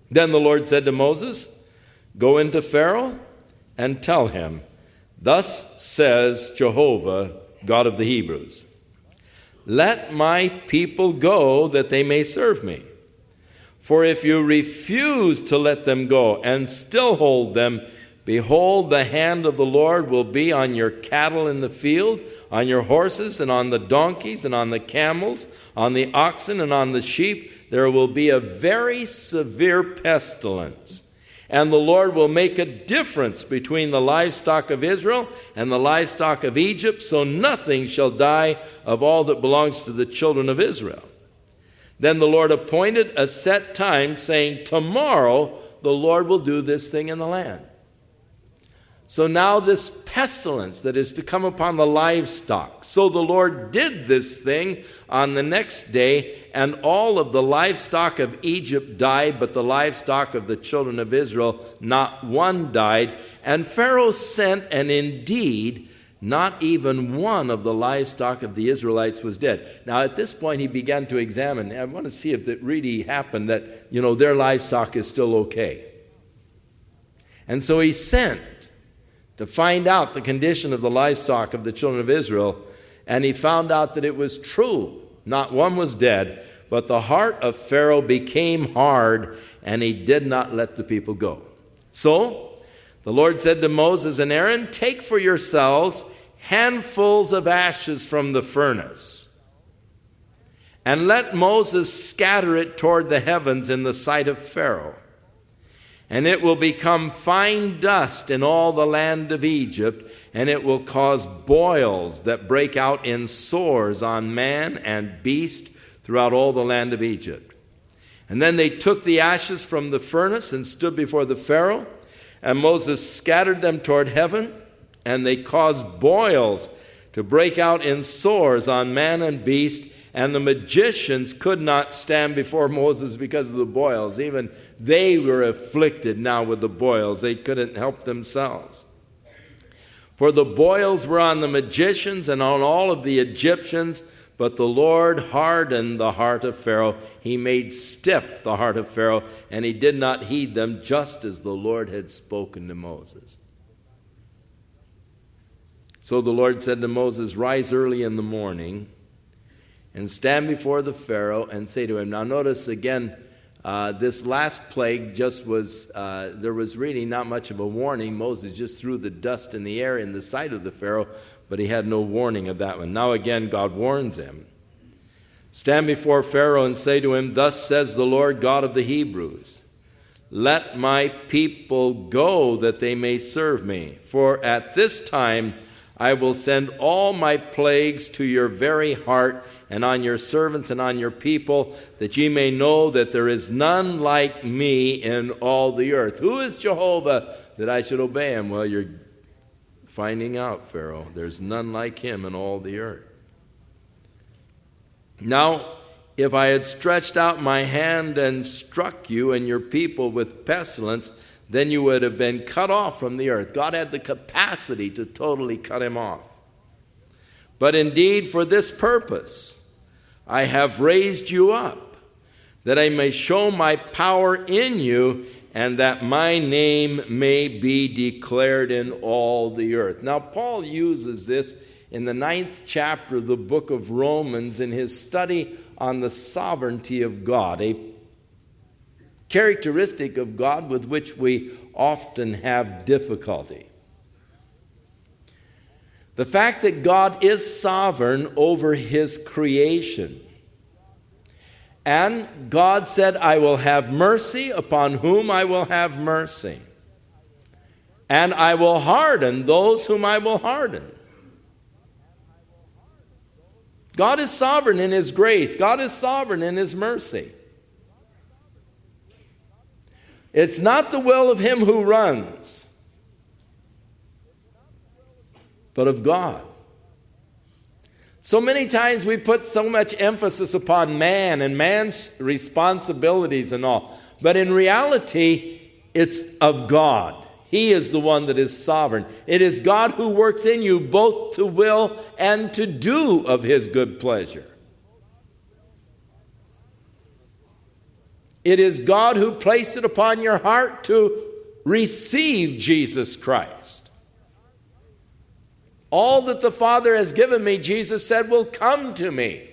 Then the Lord said to Moses, "Go into Pharaoh and tell him, 'Thus says Jehovah, God of the Hebrews, let my people go that they may serve me. For if you refuse to let them go and still hold them, behold, the hand of the Lord will be on your cattle in the field, on your horses and on the donkeys and on the camels, on the oxen and on the sheep. There will be a very severe pestilence. And the Lord will make a difference between the livestock of Israel and the livestock of Egypt, so nothing shall die of all that belongs to the children of Israel.' Then the Lord appointed a set time, saying, 'Tomorrow the Lord will do this thing in the land.'" So now this pestilence that is to come upon the livestock. So the Lord did this thing on the next day, and all of the livestock of Egypt died, but the livestock of the children of Israel, not one died. And Pharaoh sent, and indeed, not even one of the livestock of the Israelites was dead. Now at this point he began to examine. I want to see if it really happened that, their livestock is still okay. And so he sent to find out the condition of the livestock of the children of Israel, and he found out that it was true. Not one was dead, but the heart of Pharaoh became hard, and he did not let the people go. So the Lord said to Moses and Aaron, "Take for yourselves handfuls of ashes from the furnace, and let Moses scatter it toward the heavens in the sight of Pharaoh. And it will become fine dust in all the land of Egypt, and it will cause boils that break out in sores on man and beast throughout all the land of Egypt." And then they took the ashes from the furnace and stood before the Pharaoh, and Moses scattered them toward heaven, and they caused boils to break out in sores on man and beast, and the magicians could not stand before Moses because of the boils. Even they were afflicted now with the boils. They couldn't help themselves. For the boils were on the magicians and on all of the Egyptians, but the Lord hardened the heart of Pharaoh. He made stiff the heart of Pharaoh, and he did not heed them, just as the Lord had spoken to Moses. So the Lord said to Moses, "Rise early in the morning and stand before the Pharaoh and say to him." Now notice again, this last plague just was, there was really not much of a warning. Moses just threw the dust in the air in the sight of the Pharaoh, but he had no warning of that one. Now again, God warns him. "Stand before Pharaoh and say to him, 'Thus says the Lord God of the Hebrews, let my people go that they may serve me. For at this time I will send all my plagues to your very heart and on your servants and on your people, that ye may know that there is none like me in all the earth. Who is Jehovah that I should obey him? Well, you're finding out, Pharaoh. There's none like him in all the earth. Now, if I had stretched out my hand and struck you and your people with pestilence, then you would have been cut off from the earth. God had the capacity to totally cut him off. But indeed, for this purpose, I have raised you up, that I may show my power in you, and that my name may be declared in all the earth. Now, Paul uses this in the 9th chapter of the book of Romans in his study on the sovereignty of God, a characteristic of God with which we often have difficulty. The fact that God is sovereign over his creation. And God said, I will have mercy upon whom I will have mercy. And I will harden those whom I will harden. God is sovereign in his grace. God is sovereign in his mercy. It's not the will of him who runs, but of God. So many times we put so much emphasis upon man and man's responsibilities and all. But in reality, it's of God. He is the one that is sovereign. It is God who works in you both to will and to do of his good pleasure. It is God who placed it upon your heart to receive Jesus Christ. All that the Father has given me, Jesus said, will come to me.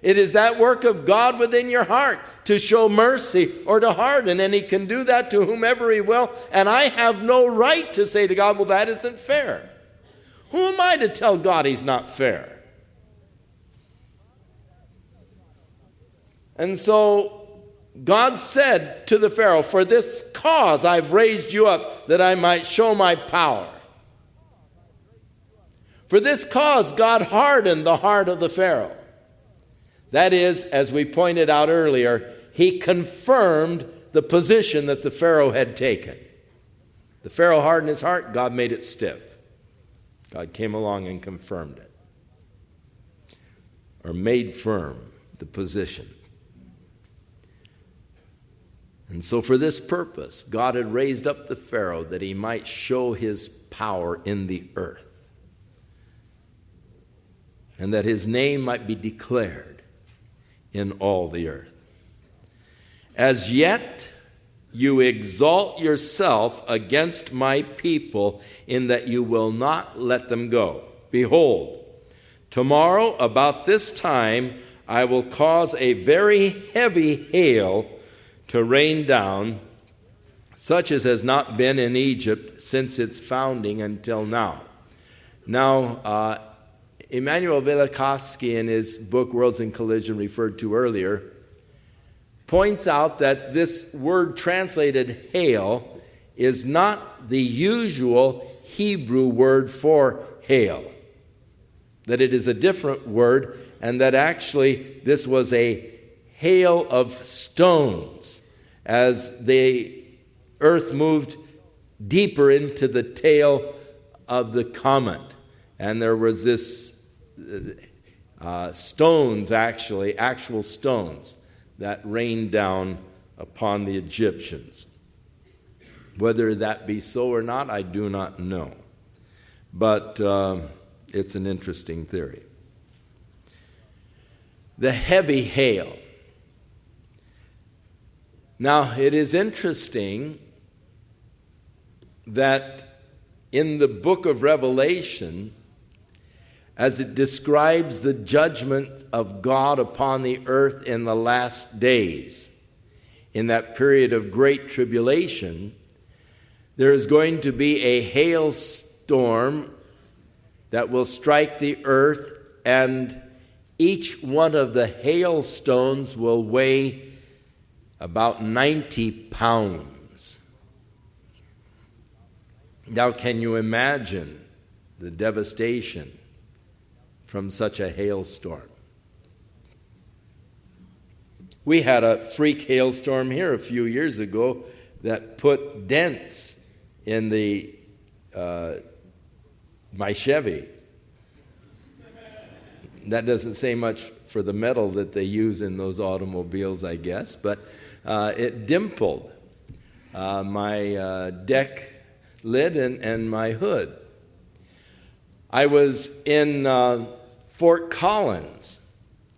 It is that work of God within your heart to show mercy or to harden, and he can do that to whomever he will. And I have no right to say to God, well, that isn't fair. Who am I to tell God he's not fair? And so God said to the Pharaoh, for this cause I've raised you up, that I might show my power. For this cause God hardened the heart of the Pharaoh. That is, as we pointed out earlier, he confirmed the position that the Pharaoh had taken. The Pharaoh hardened his heart, God made it stiff. God came along and confirmed it, or made firm the position. And so for this purpose, God had raised up the Pharaoh that he might show his power in the earth, and that his name might be declared in all the earth. As yet you exalt yourself against my people, in that you will not let them go. Behold, tomorrow about this time I will cause a very heavy hail to rain down, such as has not been in Egypt since its founding until now. Now, Emanuel Velikovsky, in his book Worlds in Collision, referred to earlier, points out that this word translated hail is not the usual Hebrew word for hail, that it is a different word, and that actually this was a hail of stones as the earth moved deeper into the tail of the comet. And there was this stones, actual stones that rained down upon the Egyptians. Whether that be so or not, I do not know. But it's an interesting theory. The heavy hail. Now, it is interesting that in the book of Revelation, as it describes the judgment of God upon the earth in the last days, in that period of great tribulation, there is going to be a hailstorm that will strike the earth, and each one of the hailstones will weigh about 90 pounds. Now, can you imagine the devastation from such a hailstorm? We had a freak hailstorm here a few years ago that put dents in my Chevy. That doesn't say much for the metal that they use in those automobiles, I guess, but it dimpled my deck lid and my hood. I was in Fort Collins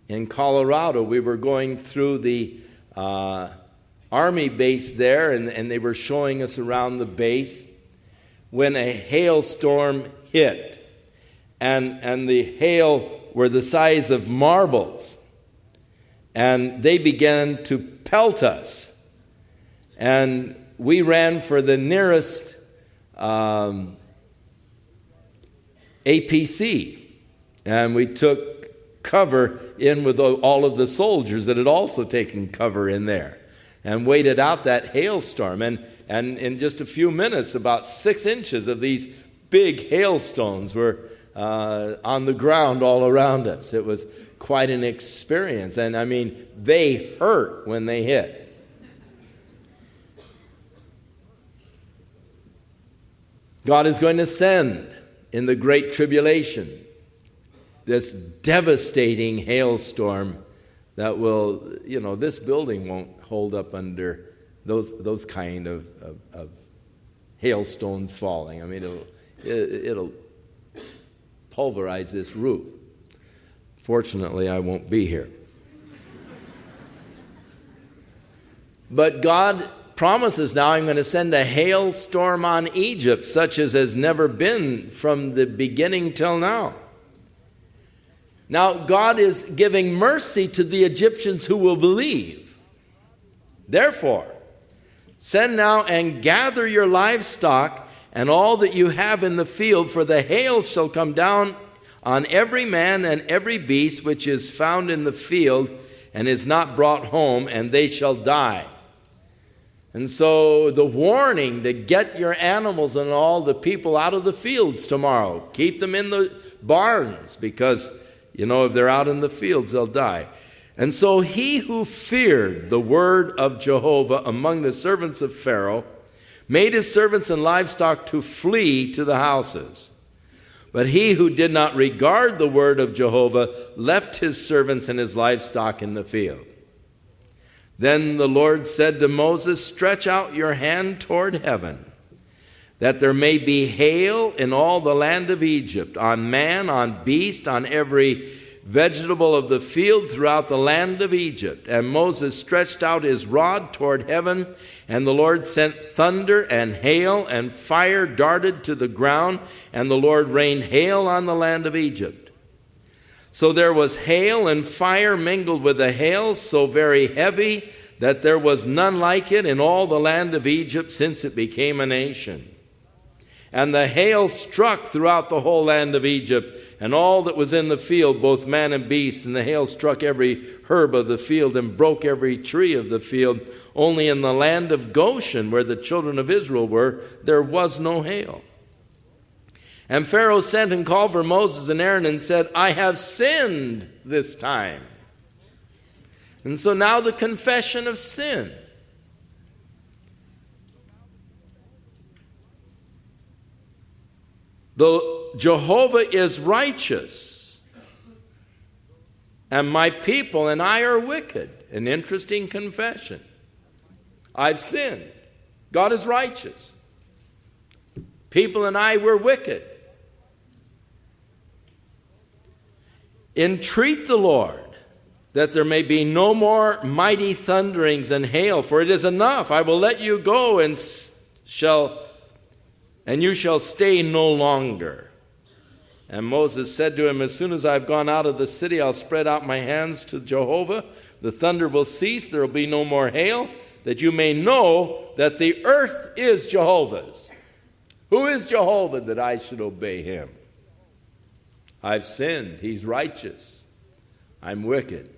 in Colorado. We were going through the Army base there, and they were showing us around the base when a hailstorm hit. And the hail were the size of marbles. And they began to pelt us. And we ran for the nearest APC. And we took cover in with all of the soldiers that had also taken cover in there, and waited out that hailstorm. And in just a few minutes, about 6 inches of these big hailstones were on the ground all around us. It was quite an experience. And I mean, they hurt when they hit. God is going to send in the Great Tribulation this devastating hailstorm that will, this building won't hold up under those kind of hailstones falling. I mean, it'll pulverize this roof. Fortunately, I won't be here. But God promises now, I'm going to send a hailstorm on Egypt, such as has never been from the beginning till now. Now, God is giving mercy to the Egyptians who will believe. Therefore, send now and gather your livestock and all that you have in the field, for the hail shall come down on every man and every beast which is found in the field and is not brought home, and they shall die. And so the warning to get your animals and all the people out of the fields tomorrow. Keep them in the barns, because if they're out in the fields, they'll die. And so he who feared the word of Jehovah among the servants of Pharaoh made his servants and livestock to flee to the houses. But he who did not regard the word of Jehovah left his servants and his livestock in the field. Then the Lord said to Moses, stretch out your hand toward heaven, that there may be hail in all the land of Egypt, on man, on beast, on every vegetable of the field throughout the land of Egypt. And Moses stretched out his rod toward heaven, and the Lord sent thunder and hail, and fire darted to the ground, and the Lord rained hail on the land of Egypt. So there was hail and fire mingled with the hail, so very heavy that there was none like it in all the land of Egypt since it became a nation. And the hail struck throughout the whole land of Egypt, and all that was in the field, both man and beast. And the hail struck every herb of the field and broke every tree of the field. Only in the land of Goshen, where the children of Israel were, there was no hail. And Pharaoh sent and called for Moses and Aaron and said, I have sinned this time. And so now the confession of sin. Though Jehovah is righteous, and my people and I are wicked. An interesting confession. I've sinned. God is righteous. People and I were wicked. Entreat the Lord that there may be no more mighty thunderings and hail, for it is enough. I will let you go, and you shall stay no longer. And Moses said to him, as soon as I've gone out of the city, I'll spread out my hands to Jehovah. The thunder will cease. There will be no more hail, that you may know that the earth is Jehovah's. Who is Jehovah that I should obey him? I've sinned. He's righteous. I'm wicked.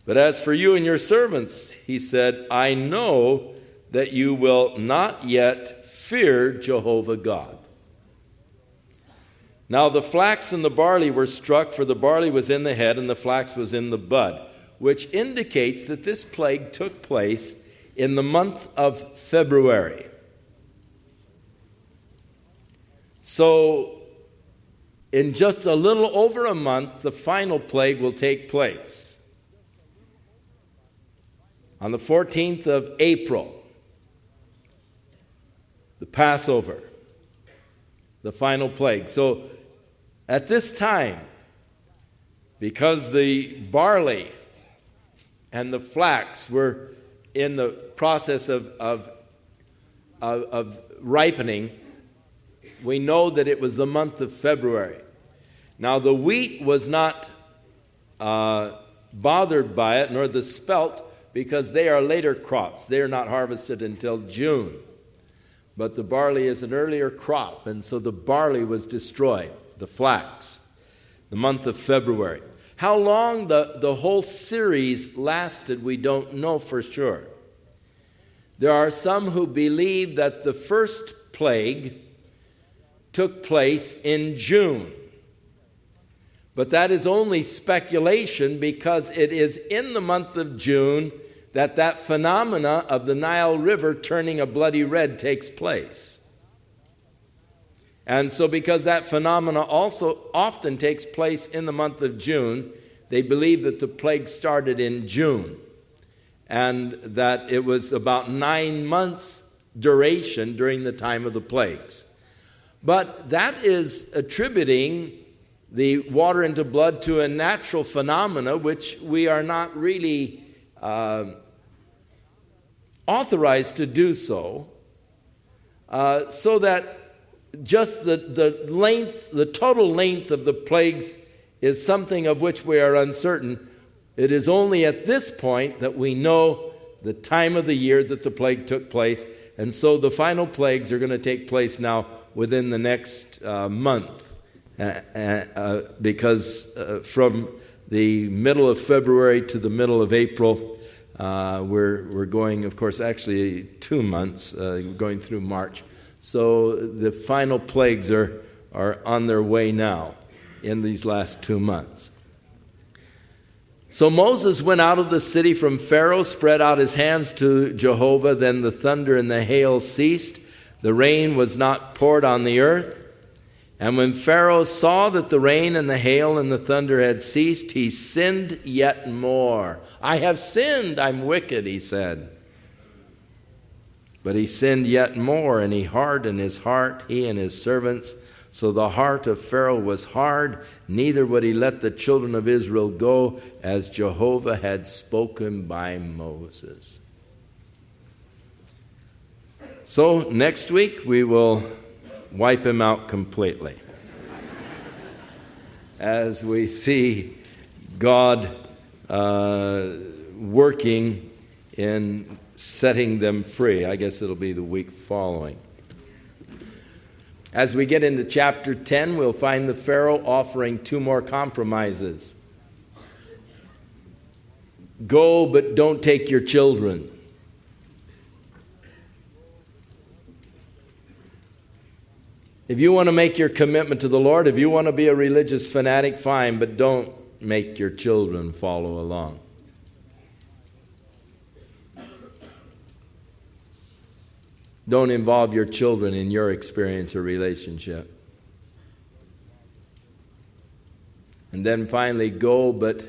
But as for you and your servants, he said, I know that you will not yet fear Jehovah God. Now the flax and the barley were struck, for the barley was in the head and the flax was in the bud, which indicates that this plague took place in the month of February. So, in just a little over a month, the final plague will take place. On the 14th of April, the Passover, the final plague. So, at this time, because the barley and the flax were in the process of ripening, we know that it was the month of February. Now, the wheat was not bothered by it, nor the spelt, because they are later crops. They are not harvested until June. But the barley is an earlier crop, and so the barley was destroyed, the flax, the month of February. How long the whole series lasted, we don't know for sure. There are some who believe that the first plague took place in June. But that is only speculation, because it is in the month of June that phenomena of the Nile River turning a bloody red takes place. And so because that phenomena also often takes place in the month of June, they believe that the plague started in June and that it was about 9 months duration during the time of the plagues. But that is attributing the water into blood to a natural phenomena which we are not really authorized to do so, so that just the total length of the plagues is something of which we are uncertain. It is only at this point that we know the time of the year that the plague took place, and so the final plagues are going to take place now within the next month, because from the middle of February to the middle of April, we're going, of course, actually 2 months, going through March. So the final plagues are on their way now in these last 2 months. So Moses went out of the city from Pharaoh, spread out his hands to Jehovah. Then the thunder and the hail ceased. The rain was not poured on the earth. And when Pharaoh saw that the rain and the hail and the thunder had ceased, he sinned yet more. I have sinned, I'm wicked, he said. But he sinned yet more, and he hardened his heart, he and his servants. So the heart of Pharaoh was hard, neither would he let the children of Israel go, as Jehovah had spoken by Moses. So next week we will wipe him out completely, as we see God working in setting them free. I guess it'll be the week following. As we get into chapter 10, we'll find the Pharaoh offering 2 more compromises. Go, but don't take your children. If you want to make your commitment to the Lord, if you want to be a religious fanatic, fine, but don't make your children follow along. Don't involve your children in your experience or relationship. And then finally, go, but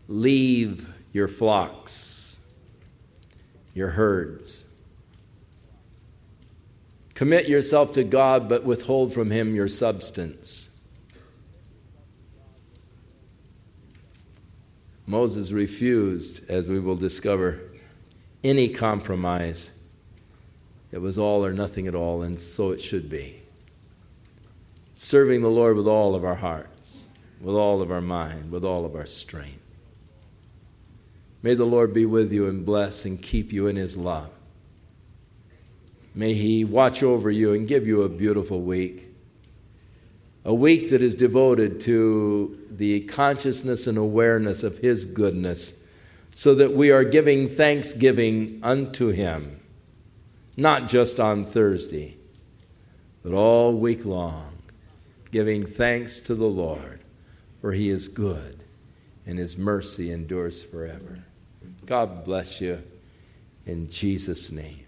leave your flocks, your herds. Commit yourself to God, but withhold from him your substance. Moses refused, as we will discover, any compromise. It was all or nothing at all, and so it should be. Serving the Lord with all of our hearts, with all of our mind, with all of our strength. May the Lord be with you and bless and keep you in his love. May he watch over you and give you a beautiful week. a week that is devoted to the consciousness and awareness of His goodness, so that we are giving thanksgiving unto Him, not just on Thursday, but all week long, giving thanks to the Lord, for He is good, and His mercy endures forever. God bless you in Jesus' name.